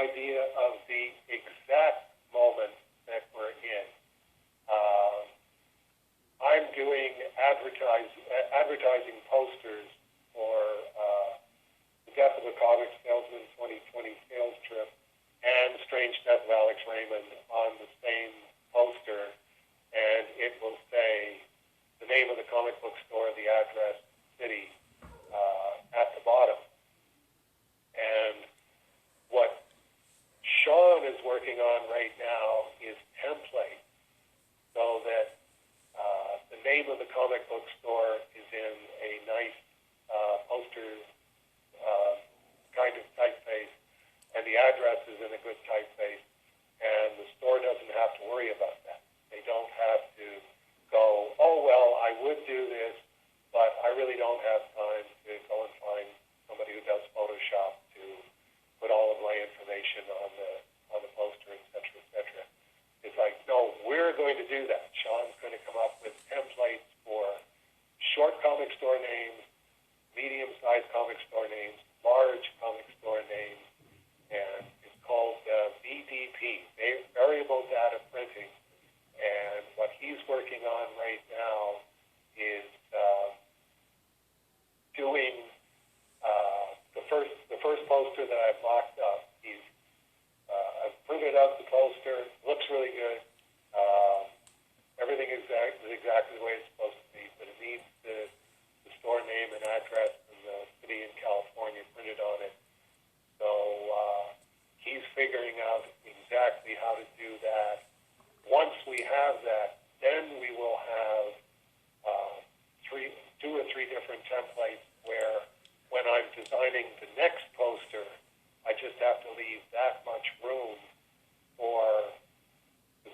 idea of the exact moment that we're in. I'm doing advertising posters for the Death of a Comics Salesman 2020 sales trip and Strange Death of Alex Raymond on the same poster, and it will say the name of the comic book store, the address, city at the bottom. And what Sean is working on right now is templates so that the name of the comic book store is in a nice poster kind of typeface, and the address is in a good typeface, and the store doesn't have to worry about that. They don't have to go, oh, well, I would do this, but I really don't have time to go and find somebody who does Photoshop to put all of my information on the poster, et cetera, et cetera. It's like, no, we're going to do that. Sean's going to come up with templates for short comic store names, medium-sized comic store names, large comic store names, and it's called VDP, Variable Data Printing. And what he's working on right now is doing the first poster that I've mocked up. I've printed out the poster. Looks really good. Everything is exactly the way it's supposed to be, but it needs the store name and address and the city in California printed on it. So he's figuring out exactly how to do that. Once we have that, then we will have two or three different templates where when I'm designing the next poster, I just have to leave that much room for the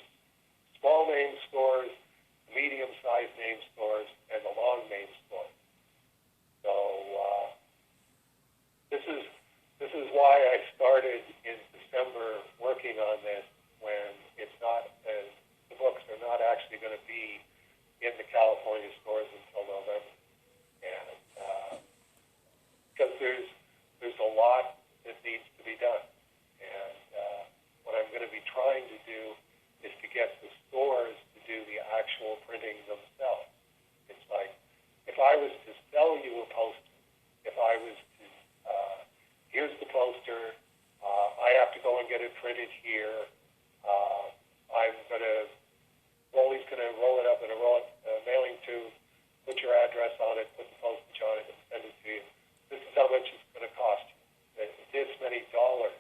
small name stores, medium-sized name stores, and the long name stores. So this is why I started in December working on this, when it's not the books are not actually going to be in the California stores until November, and because there's a lot that needs to be done, and what I'm going to be trying to do is to get the stores to do the actual printing themselves. It's like, if I was to sell you a poster, if I was to, here's the poster, I have to go and get it printed here, Wally's going to roll it up in a mailing tube, put your address on it, put the postage on it, and send it to you. This is how much it's going to cost you. This many dollars.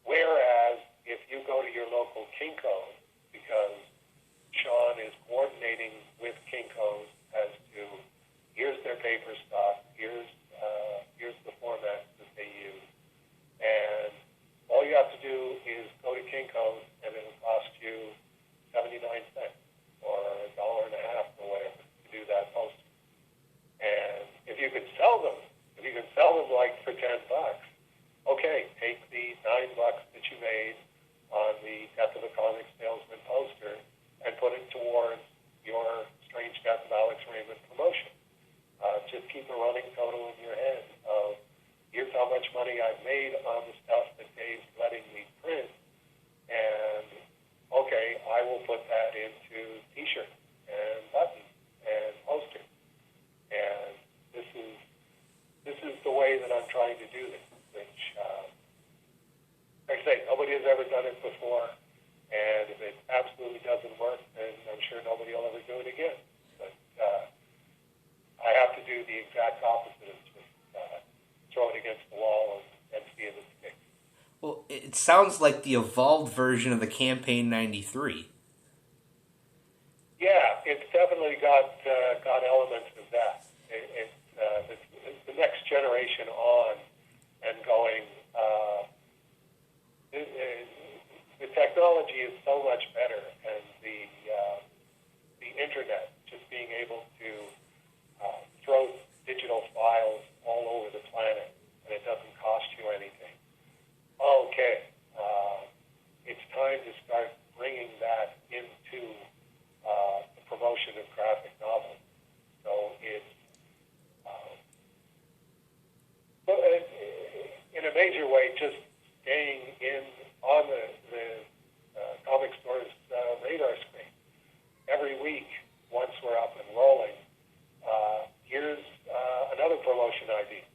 Whereas if you go to your local Kinko's, because Sean is coordinating with Kinko's as to, here's their paper stock, here's the format that they use, and all you have to do is go to Kinko's, and it'll cost you 79 cents or $1.50 or whatever to do that poster. And if you can sell them like for $10, okay, take the $9 that you made on the Death of a Comics Salesman poster and put it towards your Strange Death of Alex Raymond promotion. Just keep a running total in your head of, here's how much money I've made on the stuff that Dave's letting me print, and okay, I will put that into T-shirts and buttons and posters. And this is the way that I'm trying to do this, which, like I say, nobody has ever done it before, and if it absolutely doesn't work, then I'm sure nobody will ever do it again. But I have to do the exact opposite of just throw it against the wall and see if it sticks. Well, it sounds like the evolved version of the Campaign 93. Yeah, it's definitely got elements of that. It's the next generation on and going. The technology is so much better, and the internet, just being able to throw digital files all over the planet, and it doesn't cost you anything. Okay, it's time to start bringing that into the promotion of graphic novels. So it's in a major way just staying on the comic store's radar screen. Every week, once we're up and rolling, here's another promotion idea.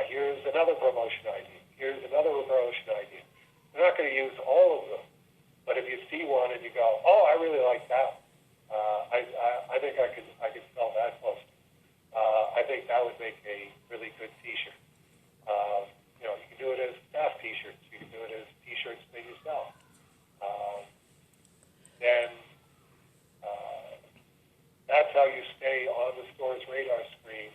Here's another promotion idea. Here's another promotion idea. We're not going to use all of them, but if you see one and you go, "Oh, I really like that. I think I could sell that poster. I think that would make a really good T-shirt." You can do it as staff T-shirts. You can do it as T-shirts that you sell. Then that's how you stay on the store's radar screen,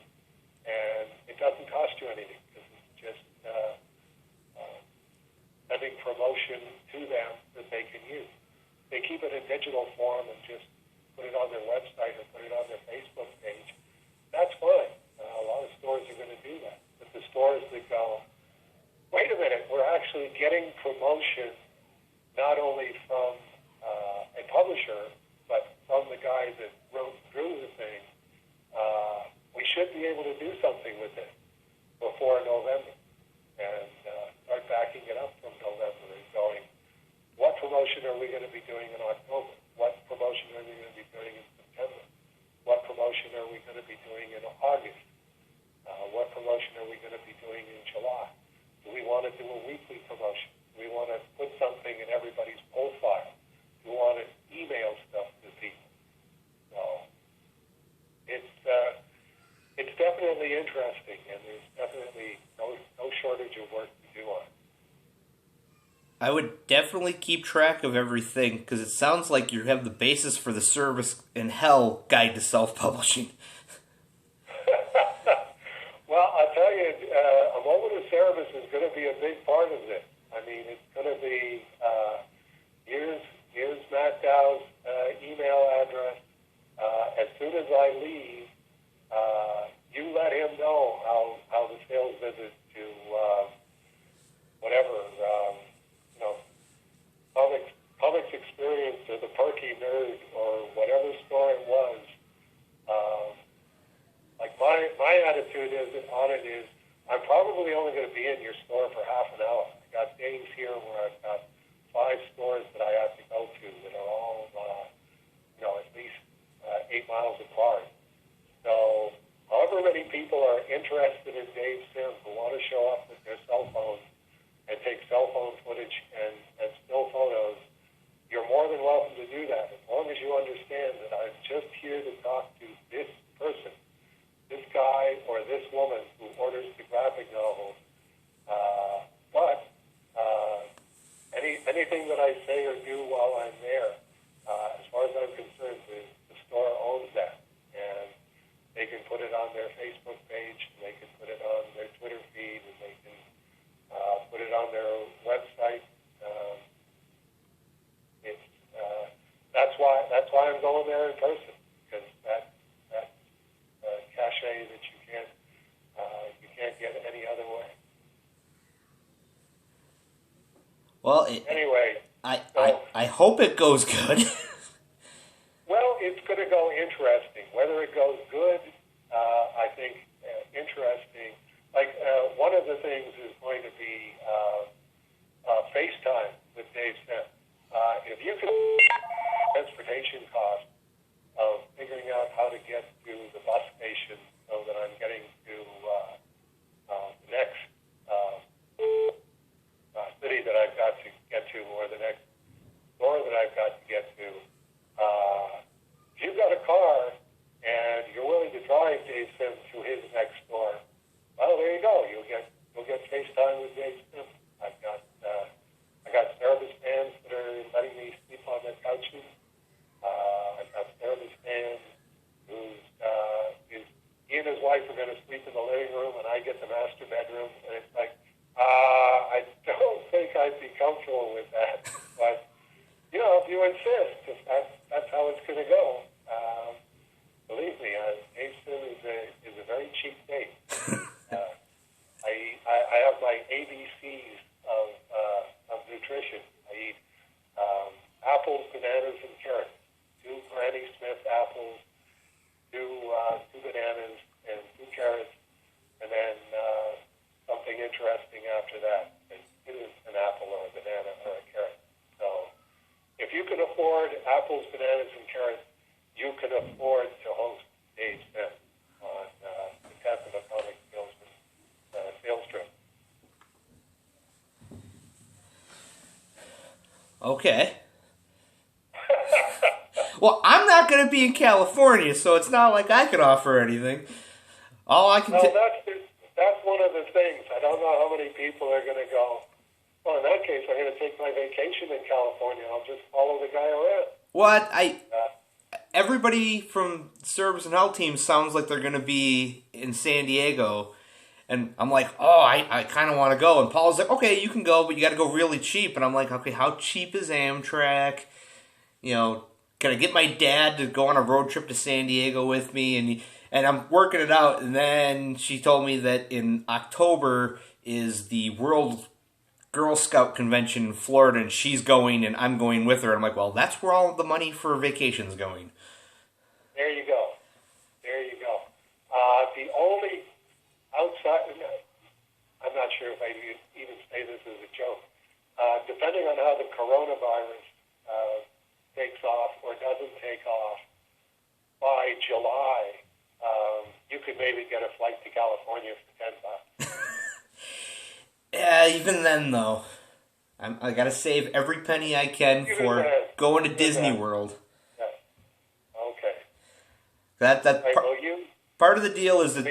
and it doesn't cost you anything because it's just sending promotion to them that they can use. They keep it in digital form and just put it on their website or put it on their Facebook page. That's fine. A lot of stores are going to do that. But the stores that go, wait a minute, we're actually getting promotion not only from a publisher, but from the guy that wrote and drew the thing, we should be able to do something with it before November and start backing it up from November and going, what promotion are we going to be doing in October? What promotion are we going to be doing in September? What promotion are we going to be doing in August? What promotion are we going to be doing in July? Do we want to do a weekly promotion? Do we want to put something in everybody's profile? Do we want to email stuff to people? So it's definitely interesting, and there's definitely no shortage of work to do on it. I would definitely keep track of everything, because it sounds like you have the basis for the Service in Hell guide to self-publishing. Well, I'll tell you, a moment of service is going to be a big part of this. I mean, it's going to be, here's Matt Dow's email address. As soon as I leave, you let him know how the sales visit to whatever, comics experience or the Perky Nerd or whatever store it was. Like my attitude on it is, I'm probably only going to be in your store for half an hour. I got days here where I've got 5 stores that I have to go to that are all, at least 8 miles apart. So however many people are interested in Dave Sim who want to show up with their cell phones and take cell phone footage and still photos, you're more than welcome to do that, as long as you understand that I'm just here to talk to this person, this guy or this woman who orders the graphic novels. But anything that I say or do while I'm there, as far as I'm concerned, the store owns that. And they can put it on their Facebook page, and they can put it on their Twitter feed, and they can put it on their website. That's why I'm going there in person, because that cachet that you can't get any other way. Well, anyway, I hope it goes good. Well, it's going to go interesting. Whether it goes good, I think interesting. Like one of the things is going to be FaceTime with Dave Sim. If you can transportation cost of figuring out how to get to the bus station so that I'm getting to the next city that I've got to get to, or the next store that I've got to get to. If you've got a car and you're willing to drive Dave Sim to his next store, well, there you go. You'll get FaceTime with Dave Sim. I got service fans that are letting me sleep on their couches. I've got service fans he and his wife are going to sleep in the living room, and I get the master bedroom, and it's like, I don't think I'd be comfortable with that. But, if you insist, if that's how it's going to go, believe me, Dave Sim is a very cheap date. I have my ABCs of nutrition. I eat apples, bananas, and carrots. 2 Granny Smith apples, 2 bananas, and 2 carrots, and then something interesting after that. It isn't an apple. Okay. Well, I'm not going to be in California, so it's not like I can offer anything. All I can Well, that's one of the things. I don't know how many people are going to go, well, in that case, I'm going to take my vacation in California. I'll just follow the guy around. What? Everybody from Service and Health Team sounds like they're going to be in San Diego. And I'm like, oh, I kind of want to go. And Paul's like, okay, you can go, but you got to go really cheap. And I'm like, okay, how cheap is Amtrak? You know, can I get my dad to go on a road trip to San Diego with me? And I'm working it out. And then she told me that in October is the World Girl Scout Convention in Florida, and she's going, and I'm going with her. And I'm like, well, that's where all the money for vacation's going. There you go. There you go. The only outside, I'm not sure if I even say this as a joke, depending on how the coronavirus takes off or doesn't take off, by July, you could maybe get a flight to California for $10. Yeah, even then, though, I got to save every penny I can for going to Disney World. Yeah. Okay. Part of the deal is that,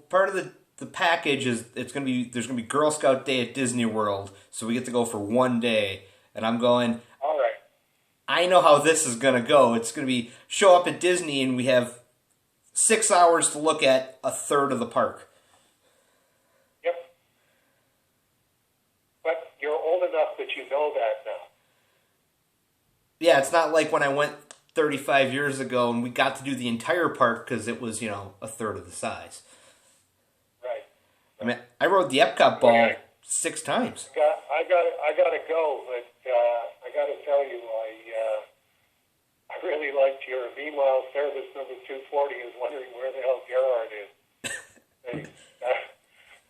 part of the package is there's gonna be Girl Scout Day at Disney World, so we get to go for one day, and I'm going. All right. I know how this is gonna go. It's gonna be show up at Disney, and we have 6 hours to look at a third of the park. Yep. But you're old enough that you know that now. Yeah, it's not like when I went 35 years ago and we got to do the entire park because it was, a third of the size. Right. I mean, I rode the Epcot ball 6 times. I got to go, but I got to tell you, I really liked your meanwhile service number 240 is wondering where the hell Gerard is.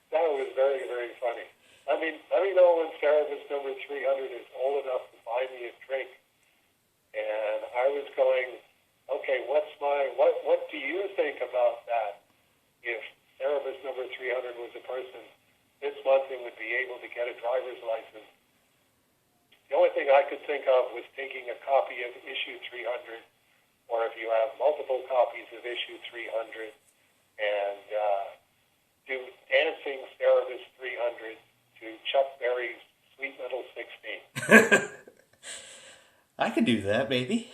That was very, very funny. I mean, let me know when service number 300 is old enough to buy me a drink. And I was going, okay, what do you think about that? If service number 300 was a person this month and would be able to get a driver's license, the only thing I could think of was taking a copy of issue 300, or if you have multiple copies of issue 300, and do Dancing Cerebus 300 to Chuck Berry's Sweet Little 16. I could do that, maybe.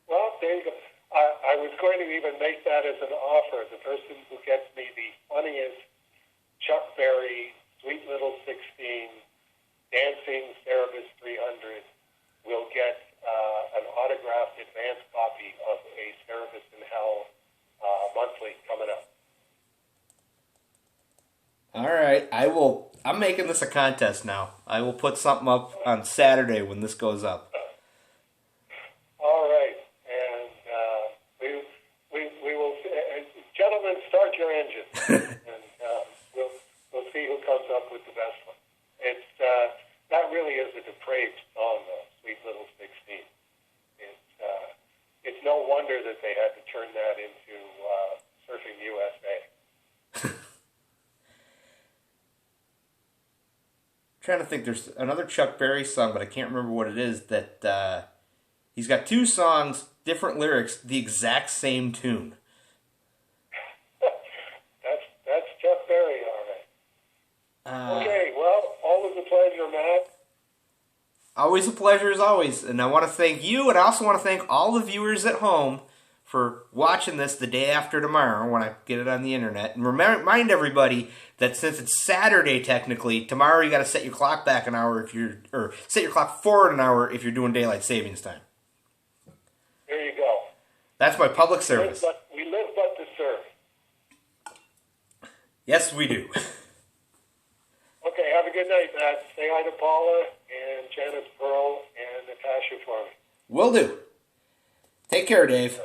Well, there you go. I was going to even make that as an offer. The person who gets me the funniest Chuck Berry Sweet Little 16 Dancing Cerebus 300 will get an autographed advance copy of a Cerebus in Hell monthly coming up. All right, I'm making this a contest now. I will put something up on Saturday when this goes up. All right, and we will, gentlemen, start your engine, and we'll see who comes up with the best one. It's that really is a depraved song, though, Sweet Little 16. It's no wonder that they had to turn that into Surfing USA. Trying to think, there's another Chuck Berry song, but I can't remember what it is. That he's got 2 songs, different lyrics, the exact same tune. That's Chuck Berry, all right. Okay, well, always a pleasure, Matt. Always a pleasure as always, and I want to thank you, and I also want to thank all the viewers at home for watching this the day after tomorrow when I get it on the internet. And remind everybody that since it's Saturday technically, tomorrow you got to set your clock back an hour or set your clock forward an hour if you're doing daylight savings time. There you go. That's my public service. We live but to serve. Yes, we do. Okay, have a good night, Matt. Say hi to Paula and Janice Pearl and Natasha for me. Will do. Take care, Dave.